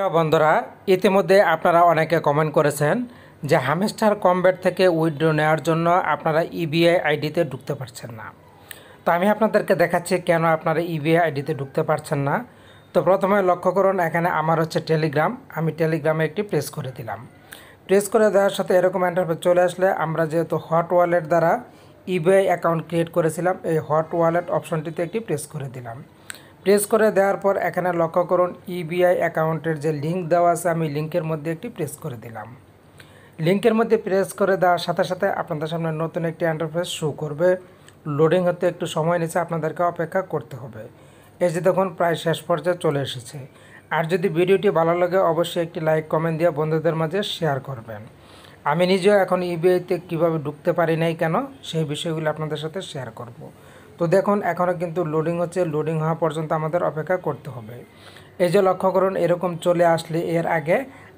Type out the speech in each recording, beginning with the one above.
প্রিয় বন্ধুরা, ইতিমধ্যে আপনারা অনেকে কমেন্ট করেছেন যে হ্যামস্টার কমব্যাট থেকে উইথড্র নেওয়ার জন্য আপনারা ইবিআই আইডিতে ঢুকতে পারছেন না। তো আমি আপনাদেরকে দেখাচ্ছি কেন আপনারা ইবিআই আইডিতে ঢুকতে পারছেন না। তো প্রথমে লক্ষ্য করুন, এখানে আমার হচ্ছে টেলিগ্রাম। আমি টেলিগ্রামে একটি প্রেস করে দিলাম। প্রেস করে দেওয়ার সাথে এরকম ইন্টারফেস চলে আসলে আমরা যেহেতু হট ওয়ালেট দ্বারা ইবিআই অ্যাকাউন্ট ক্রিয়েট করেছিলাম, এই হট ওয়ালেট অপশনটিতে একটি প্রেস করে দিলাম। প্রেস করে দেওয়ার পর এখানে লক্ষ্য করুন, ইবিআই অ্যাকাউন্টের যে লিঙ্ক দেওয়া আছে, আমি লিঙ্কের মধ্যে একটি প্রেস করে দিলাম। লিঙ্কের মধ্যে প্রেস করে দেওয়ার সাথে সাথে আপনাদের সামনে নতুন একটি ইন্টারফেস শো করবে। লোডিং হতে একটু সময় নিচ্ছে, আপনাদেরকে অপেক্ষা করতে হবে। এই যে দেখুন, প্রায় শেষ পর্যায়ে চলে এসেছে। আর যদি ভিডিওটি ভালো লাগে অবশ্যই একটি লাইক কমেন্ট দিয়ে বন্ধুদের মাঝে শেয়ার করবেন। আমি নিজেও এখন ইবিআইতে কীভাবে ঢুকতে পারি নাই কেন, সেই বিষয়গুলো আপনাদের সাথে শেয়ার করব। তো দেখুন, এখনও কিন্তু লোডিং হচ্ছে। লোডিং হওয়া পর্যন্ত আমাদের অপেক্ষা করতে হবে। এই যে লক্ষ্য করুন, এরকম চলে আসলে এর আগে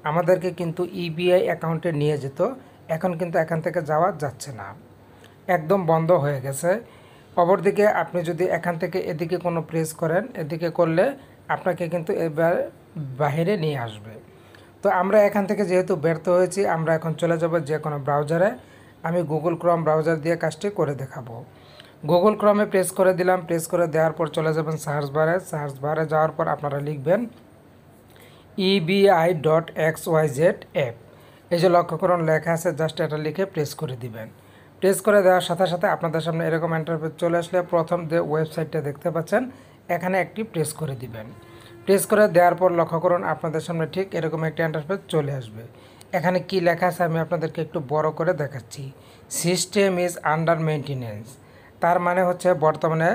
আমাদেরকে কিন্তু ইবিআই অ্যাকাউন্টে নিয়ে যেত। এখন কিন্তু এখান থেকে যাওয়া যাচ্ছে না, একদম বন্ধ হয়ে গেছে। অপরদিকে আপনি যদি এখান থেকে এদিকে কোনো প্রেস করেন, এদিকে করলে আপনাকে কিন্তু এবার বাইরে নিয়ে আসবে। তো আমরা এখান থেকে যেহেতু ব্যর্থ হয়েছি, আমরা এখন চলে যাব যে কোনো ব্রাউজারে। আমি গুগল ক্রোম ব্রাউজার দিয়ে কাজটি করে দেখাবো। গুগল ক্রমে প্রেস করে দিলাম। প্রেস করে দেওয়ার পর চলে যাবেন সার্চ বারে। সার্চ বারে যাওয়ার পর আপনারা লিখবেন ebi.xyz অ্যাপ। এই যে লক্ষ্য করুন লেখা আছে, জাস্ট এটা লিখে প্রেস করে দিবেন। প্রেস করে দেওয়ার সাথে সাথে আপনাদের সামনে এরকম ইন্টারফেস চলে আসলে প্রথম যে ওয়েবসাইটটা দেখতে পাচ্ছেন, এখানে একটি প্রেস করে দিবেন। প্রেস করে দেওয়ার পর লক্ষ্য করুন, আপনাদের সামনে ঠিক এরকম একটি ইন্টারফেস চলে আসবে। এখানে কি লেখা আছে আমি আপনাদেরকে একটু বড় করে দেখাচ্ছি। System is under maintenance. তার মানে হচ্ছে বর্তমানে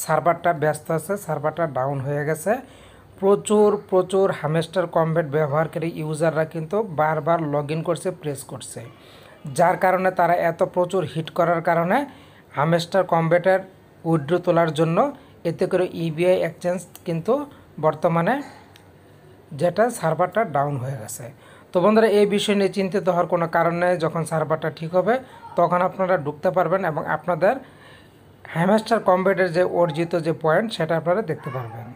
সার্ভারটা ব্যস্ত আছে, সার্ভারটা ডাউন হয়ে গেছে। প্রচুর হ্যামস্টার কমব্যাট ব্যবহারকারী ইউজাররা কিন্তু বারবার লগ ইন করছে, প্রেস করছে, যার কারণে তারা এত প্রচুর হিট করার কারণে হ্যামস্টার কমব্যাটের উইথড্র তোলার জন্য এতে করে ইবিআই এক্সচেঞ্জ কিন্তু বর্তমানে যেটা সার্ভারটা ডাউন হয়ে গেছে। তো বন্ধুরা, এই বিষয় নিয়ে চিন্তিত হওয়ার কোনো কারণ নেই। যখন সার্ভারটা ঠিক হবে তখন আপনারা ঢুকতে পারবেন এবং আপনাদের হ্যামস্টার কমব্যাটের যে অর্জিত যে পয়েন্ট, সেটা আপনারা দেখতে পারবেন।